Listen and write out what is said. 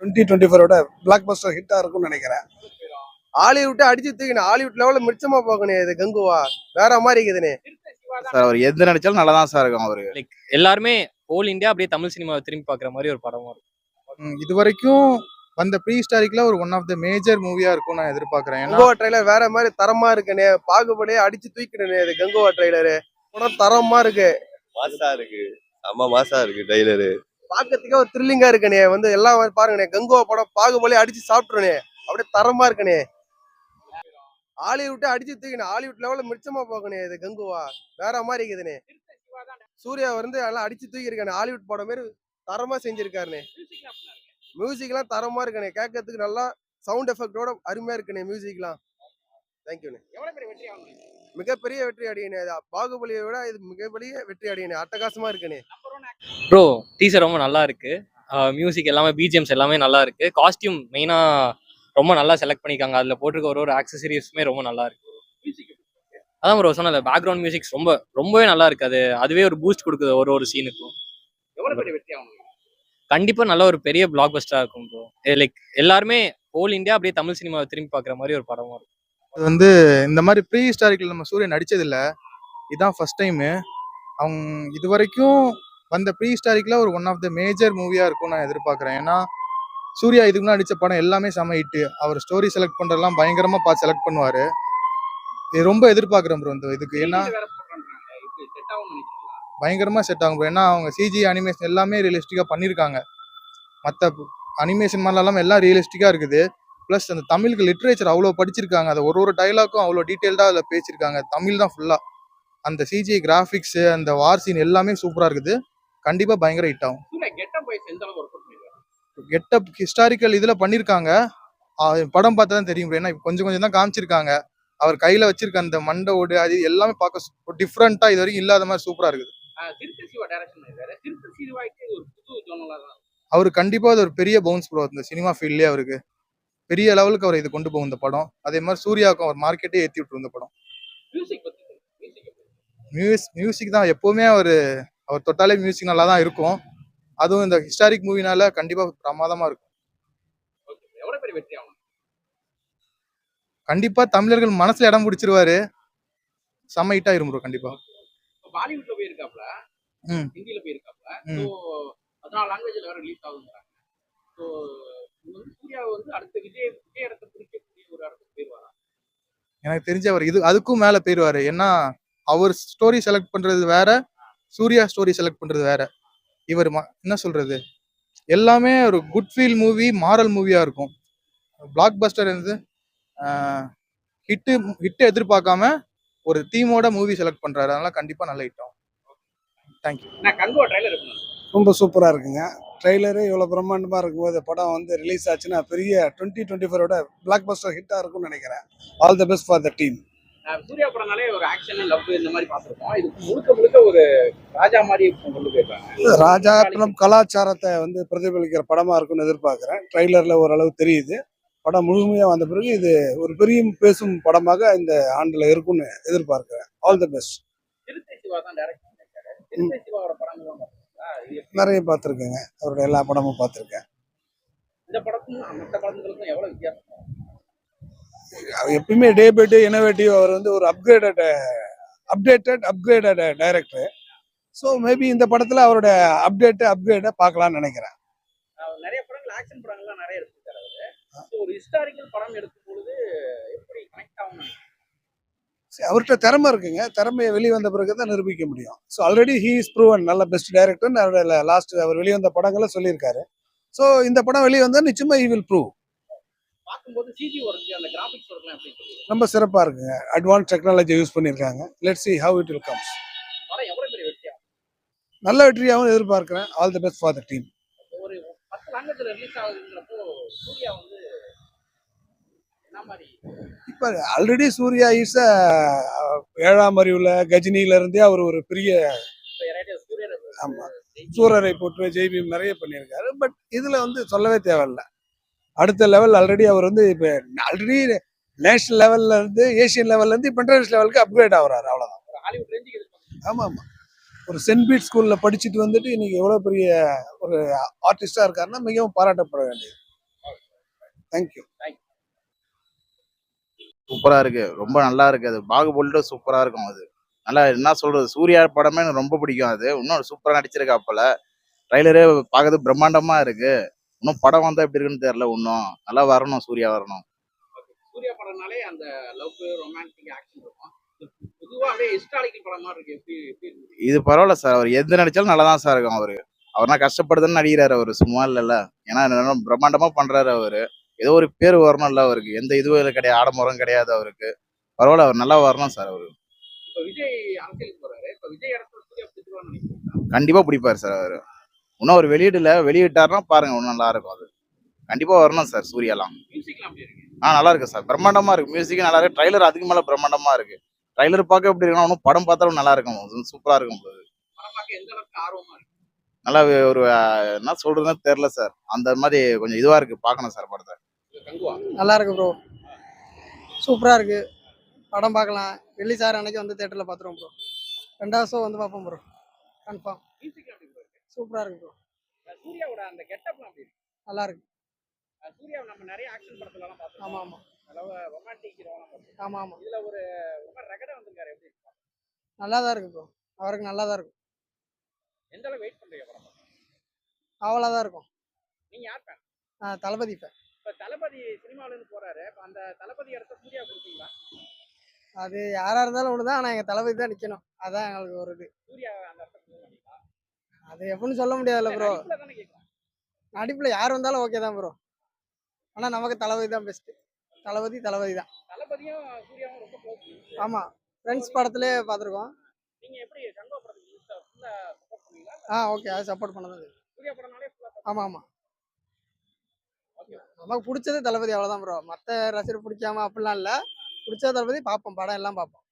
2024 black Bastar ஹிட்டா இருக்கும்னு நினைக்கிறேன். ஹாலிவுட்டை அடிச்சு தூக்கினேன். ஹாலிவுட் லெவல்ல மிச்சமா போகணும். இது கங்குவா வேற மாதிரி இருக்குதுனே சார். அவர் எது நடிச்சாலும் நல்லா தான் சார் இருக்கும். அவரு லைக் எல்லாருமே ஹோல் இந்தியா அப்படியே தமிழ் சினிமாவை திரும்பி பார்க்குற மாதிரி ஒரு படமா இருக்கும். இது வரைக்கும் வந்த ப்ரீ ஹிஸ்டாரிக்ல ஒரு ஒன் ஆஃப் த மேஜர் மூவியா இருக்கும் நான் எதிர்பார்க்கிறேன். கங்குவா ட்ரைலர் வேற மாதிரி தரமா இருக்குனே. பாகுபலியே அடிச்சு தூக்கினே. இது கங்குவா ட்ரைலரு படம் தரமா இருக்கு. மாசா இருக்கு, செம்ம மாசா இருக்கு ட்ரைலரு. பாக்கிறதுக்கே ஒரு த்ரில்லிங்கா இருக்குனே. வந்து எல்லாம் பாருங்கண்ணே. கங்குவா படம் பாகுபலியே அடிச்சு சாப்பிட்டுருனே. அப்படியே தரமா இருக்குனே. ஹாலிவுட்டை அடிச்சு தூக்கினேன். ஹாலிவுட் லெவல்ல மிச்சமா போகணும். இது கங்குவா வேற மாதிரி இருக்குதுனே. சூர்யா வந்து எல்லாம் அடிச்சு தூக்கி இருக்கானே. ஹாலிவுட் படம் மாதிரி தரமா செஞ்சிருக்காருனே. மியூசிக்லாம் தரமா இருக்குனே. கேட்கறதுக்கு நல்லா சவுண்ட் எஃபெக்டோட அருமையா இருக்குனே மியூசிக்லாம். தேங்க்யூண்ணே. மிகப்பெரிய வெற்றி அடையினே. பாகுபலியை விட இது மிகப்பெரிய வெற்றி அடையினே. அட்டகாசமா இருக்குனே. ப்ரோ டீசர் ரொம்ப நல்லா இருக்கு. மியூசிக் எல்லாமே பிஜிஎம்ஸ் எல்லாமே நல்லா இருக்கு. காஸ்டியூம் மெயினா ரொம்ப நல்லா செலக்ட் பண்ணிருக்காங்க. அதுல போட்டிருக்க ஒரு ஆக்சசரிஸுமே ரொம்ப நல்லா இருக்கு. அதான் ப்ரோ சொன்னல பேக்ரவுண்ட் மியூசிக்ஸ் ரொம்பவே நல்லா இருக்கு. அதுவே ஒரு பூஸ்ட் கொடுக்குது ஒரு சீனுக்கும். கண்டிப்பா நல்ல ஒரு பெரிய பிளாக் பஸ்டரா இருக்கும் ப்ரோ. லைக் எல்லாருமே ஹோல் இந்தியா அப்படியே தமிழ் சினிமாவை திரும்பி பார்க்குற மாதிரி ஒரு படமா இருக்கும். இது வந்து இந்த மாதிரி ப்ரீ ஹிஸ்டாரிக்ல நம்ம சூர்யா நடிச்சது இல்ல, இதுதான் ஃபர்ஸ்ட் டைம். அவங்க இது வரைக்கும் வந்த ப்ரீ ஹிஸ்டாரிக்ல ஒரு ஒன் ஆஃப் த மேஜர் மூவியா இருக்கும் நான் எதிர்பார்க்கிறேன். ஏன்னா சூர்யா இதுக்கு முன்னாடி நடிச்ச படம் எல்லாமே செம ஹிட். அவர் ஸ்டோரி செலக்ட் பண்றதெல்லாம் பயங்கரமா பார்த்து செலக்ட் பண்ணுவாரு. இது ரொம்ப எதிர்பார்க்கிறேன் ப்ரோ இந்த இதுக்கு. ஏன்னா பயங்கரமா செட் ஆகும் ப்ரோ. ஏன்னா அவங்க சிஜி அனிமேஷன் எல்லாமே ரியலிஸ்டிக்கா பண்ணியிருக்காங்க. மற்ற அனிமேஷன் மாதிரிலாம் எல்லாம் ரியலிஸ்டிக்கா இருக்குது. ப்ளஸ் அந்த தமிழுக்கு லிட்ரேச்சர் அவ்வளோ படிச்சிருக்காங்க. அதை ஒரு டைலாக்கும் அவ்வளோ டீட்டெயில்டாக அதில் பேசியிருக்காங்க. தமிழ் தான் ஃபுல்லாக. அந்த சிஜி கிராஃபிக்ஸு அந்த வார் சீன் எல்லாமே சூப்பராக இருக்குது. கண்டிப்பாக பயங்கர ஹிட் ஆகும். கெட்டப் ஹிஸ்டாரிக்கல் இதில் பண்ணியிருக்காங்க. படம் பார்த்தா தான் தெரியும். ஏன்னா கொஞ்சம் கொஞ்சம் தான் காமிச்சிருக்காங்க. அவர் கையில் வச்சிருக்க அந்த மண்டோடு அது எல்லாமே பார்க்க டிஃப்ரெண்ட்டாக இது வரைக்கும் இல்லாத மாதிரி சூப்பராக இருக்குது. அவர் கண்டிப்பாக அது ஒரு பெரிய பவுன்ஸ் ப்ரோ. இந்த சினிமா ஃபீல்ட்லேயே அவருக்கு பெரிய லெவலுக்கு அவர் இது கொண்டு போகும் இந்த படம். அதே மாதிரி சூர்யாவுக்கும் அவர் மார்க்கெட்டே ஏற்றி விட்டுரும் இந்த படம். மியூசிக் தான் எப்பவுமே அவர் தொட்டாலே மியூசிக் நல்லா தான் இருக்கும். அதுவும் இந்த ஹிஸ்டாரிக் மூவினால கண்டிப்பா பிரமாதமா இருக்கும். கண்டிப்பா தமிழர்கள் மனசுல இடம் பிடிச்சிருவாரு. செம்ம ஹிட் ஆயிரும் ப்ரோ கண்டிப்பா. பாலிவுட்ல போயிருக்காப்ல, ஹிந்தில போயிருக்காப்ல, சோ 14 லாங்குவேஜ்ல வேற ரிலீஸ் ஆகுதுங்கறாங்க. சோ சூர்யா வந்து அடுத்த விஜய் இடத்தை பிடிக்கக்கூடிய ஒரு இடத்துக்கு போயிருவாரா? எனக்கு தெரிஞ்ச அவர் இது அதுக்கும் மேல போயிருவாரு. ஏன்னா அவர் ஸ்டோரி செலக்ட் பண்றது வேற, சூர்யா ஸ்டோரி செலக்ட் பண்றது வேற. இவர் என்ன சொல்றது, எல்லாமே ஒரு குட் ஃபீல் மூவி, மாரல் மூவியா இருக்கும். பிளாக் பஸ்டர் வந்து ஹிட் எதிர்பார்க்காம ஒரு தீமோட மூவி செலக்ட் பண்றாரு. அதனால கண்டிப்பா நல்ல ஹிட் ஆகும். தேங்க்யூ. நான் கங்குவா ட்ரைலர் ரொம்ப சூப்பரா இருக்குங்க. ட்ரெய்லரு இவ்வளோ பிரம்மாண்டமாக இருக்கும்போது படம் வந்து ரிலீஸ் ஆச்சுன்னா பெரிய 2024 பிளாக் பஸ்டர் ஹிட்டாக இருக்கும்னு நினைக்கிறேன். All the best for the team. Suriya படம்னாலே ஒரு ஆக்ஷன் லவ் இந்த மாதிரி பார்த்துருக்கோம். இது முழுக்க ஒரு ராஜா மாதிரி கொண்டு போயிருக்காங்க. ராஜா கலாச்சாரத்தை வந்து பிரதிபலிக்கிற படமாக இருக்கும்னு எதிர்பார்க்குறேன். ட்ரெய்லரில் ஓரளவு தெரியுது. படம் முழுமையாக வந்த பிறகு இது ஒரு பெரிய பேசும் படமாக இந்த ஆண்டில் இருக்கும்னு எதிர்பார்க்குறேன். All the best. நிறைய பார்த்துருக்கேங்க. அவரோட எல்லா படமும் பார்த்துருக்கேன். இந்த படத்துக்கும் மற்ற படங்களுக்கும் எவ்வளவு வித்தியாசம்? எப்பயுமே டே பை டே இனோவேட்டிவ். அவர் வந்து ஒரு அப்கிரேடட் டைரக்டர். ஸோ மேபி இந்த படத்தில் அவரோட அப்கிரேடை பார்க்கலாம்னு நினைக்கிறேன். நிறைய படங்கள் ஆக்ஷன் படங்கள்லாம் நிறைய எடுத்துருக்காரு அவரு. ஒரு ஹிஸ்டாரிக்கல் படம் எடுக்கும் பொழுது எப்படி கனெக்ட் ஆகும்? அவர்கிட்ட திறமை இருக்குங்க. திறமையை வெளியே வந்த பிறகு தான் நிரூபிக்க முடியும். So already he is proven நல்ல பெஸ்ட் டைரக்டர்னு அவரோட லாஸ்ட் அவர் வெளியே வந்த படங்களை சொல்லியிருக்காரு. ஸோ இந்த படம் வெளியே வந்தால் நிச்சயமா ஹி வில் ப்ரூவ். பார்க்கும்போது சிஜி ஒர்க் அந்த கிராபிக்ஸ் ஒர்க்லாம் எப்படி இருக்கு? ரொம்ப சிறப்பாக இருக்குங்க. அட்வான்ஸ் டெக்னாலஜி யூஸ் பண்ணியிருக்காங்க. Let's see how it will comes. படம் எவ்வளவு பெரிய வெற்றியா? நல்ல வெற்றியாகவும் எதிர்பார்க்கிறேன். All the best for the team. ஒரு 10 லாங்குவேஜ்ல ரிலீஸ் ஆகுதுங்கிறப்போ சூர்யா வந்து என்ன மாதிரி? இப்போ ஆல்ரெடி சூர்யா இஸ் ஏழாம் அறிவுல கஜினியில இருந்தே அவர் ஒரு பெரிய சூரரை போட்டு ஜெய்பீம் நிறைய பண்ணியிருக்காரு. பட் இதுல வந்து சொல்லவே தேவையில்ல. அடுத்த லெவல் ஆல்ரெடி அவர் வந்து இப்போ ஆல்ரெடி நேஷனல் லெவல்ல இருந்து ஏசியன் லெவல்ல இருந்து இப்போ இன்டர்நேஷனல் லெவலுக்கு அப்கிரேட் ஆகுறாரு. அவ்வளோதான். ஆமாம் ஆமாம். ஒரு சென்ட் பீட் ஸ்கூல்ல படிச்சுட்டு வந்துட்டு இன்னைக்கு எவ்வளோ பெரிய ஒரு ஆர்டிஸ்டா இருக்காருன்னா மிகவும் பாராட்டப்பட வேண்டியது. தேங்க்யூ. சூப்பரா இருக்கு, ரொம்ப நல்லா இருக்கு. அது பாகுபலியோட சூப்பரா இருக்கும். அது நல்லா என்ன சொல்றது, சூர்யா படமே எனக்கு ரொம்ப பிடிக்கும். அது இன்னும் சூப்பரா நடிச்சிருக்காப்புல. ட்ரைலரே பார்க்கறது பிரம்மாண்டமா இருக்கு. இன்னும் படம் வந்தா எப்படி இருக்குன்னு தெரியல. இன்னும் நல்லா வரணும், சூர்யா வரணும். சூர்யா படம்னாலே அந்த லவ் ரொமான்டிக் ஆக்ஷன் இருக்கும். பொதுவா அப்படியே ஹிஸ்டாரிக்கல் படம் மாதிரி இருக்கு. எப்படி எப்படி இருக்கு? இது பரவாயில்ல சார், அவர் எது நடிச்சாலும் நல்லா தான் சார் இருக்கும். அவர்னா கஷ்டப்படுதுன்னு நடிக்கிறாரு, அவரு சும்மா இல்லைல்ல. ஏன்னா நல்லா பிரம்மாண்டமா பண்றாரு அவரு. ஏதோ ஒரு பேர் வரணும்ல அவருக்கு. எந்த இதுவும் கிடையாது, ஆடம்பரம் கிடையாது அவருக்கு. பரவாயில்ல, அவர் நல்லா வரணும் சார் அவரு. இப்ப விஜய் அரசியலுக்கு போறாரு. இப்ப விஜய் இடத்துல சூர்யா பிடிச்சிருவான்னு நினைக்கிறீங்களா? கண்டிப்பா பிடிப்பாரு சார் அவரு. இன்னும் அவர் வெளியிட்டாருன்னா பாருங்க, இன்னும் நல்லா இருக்கும். அது கண்டிப்பா வரணும் சார் சூர்யாலாம். மியூசிக்லாம் அப்படி இருக்கு. நல்லா இருக்கு சார், பிரம்மாண்டமா இருக்கு. மியூசிக் நல்லா இருக்கு. ட்ரைலர் அதுக்கு மேல பிரம்மாண்டமா இருக்கு. ட்ரைலர் பார்க்க எப்படி இருக்குன்னா இன்னும் படம் பார்த்தாலும் நல்லா இருக்கும், சூப்பரா இருக்கும். படம் பார்க்க எந்த அளவுக்கு ஆர்வமா இருக்கு? நல்லா ஒரு என்ன சொல்றதுன்னு தெரியல சார். அந்த மாதிரி கொஞ்சம் இதுவா இருக்கு, பார்க்கணும் சார் படத்தை. கங்குவா நல்லா இருக்கு ப்ரோ, சூப்பராக இருக்கு. படம் பார்க்கலாம். ரிலீஸ் ஆகிற அன்னைக்கு வந்து தேட்டரில் பார்த்துருவோம் ப்ரோ. 2வது ஷோ வந்து பார்ப்போம் ப்ரோ, கன்ஃபார்ம். மியூசிக்லாம் எப்படி இருக்கு? சூப்பராக இருக்கு ப்ரோ, சூர்யாவோட அந்த கெட்டப்லாம் அப்படி இருக்கு. நல்லா இருக்கு. சூர்யாவை நம்ம நிறைய ஆக்ஷன் படத்துல எல்லாம் பார்த்தோம். ஆமாம் ஆமாம் அதாவது ரொமான்டிக் ஹீரோலாம் பார்த்தோம். ஆமாம் ஆமாம், இதுல ஒரு ரொம்ப ரகடா வந்திருக்காரு. எப்படி இருக்கு? நல்லா தான் இருக்கு ப்ரோ, அவருக்கு நல்லா தான் இருக்கும். எந்த அளவு வெயிட் பண்றீங்க படம்? அவ்வளோ தான் இருக்கும். நீங்க யார் ஃபேன்? தளபதி ஃபேன். இப்ப தளபதி சினிமால இருந்து போறாரு. இப்ப அந்த தளபதி இடத்த சூர்யா கொடுப்பீங்களா? அது யாராக இருந்தாலும் ஒன்று தான், ஆனால் எங்கள் தளபதி தான் நிற்கணும். அதான் எங்களுக்கு ஒரு இது. சூர்யா அந்த இடத்த கொடுப்பீங்களா? அது எப்படின்னு சொல்ல முடியாதுல்ல ப்ரோ. நடிப்புல தானே கேட்கலாம். நடிப்பில் யார் வந்தாலும் ஓகே தான் ப்ரோ, ஆனால் நமக்கு தளபதி தான் பெஸ்ட்டு. தளபதி தான். தளபதியும் சூர்யாவும் ரொம்ப க்ளோஸ். ஆமாம், ஃப்ரெண்ட்ஸ் படத்துலேயே பார்த்துருக்கோம். நீங்க எப்படி கங்கோ படத்துக்கு ஃபுல்லா சப்போர்ட் பண்ணுவீங்களா? ஓகே, அது சப்போர்ட் பண்ணது. சூர்யா படம்னாலே ஃபுல்லா ஆமாம் ஆமாம், நமக்கு பிடிச்சது தளபதி, அவ்வளோதான் ப்ரோ. மற்ற ரசிகர் பிடிக்காம அப்படிலாம் இல்லை, பிடிச்ச தளபதி பார்ப்போம், படம் எல்லாம் பார்ப்போம்.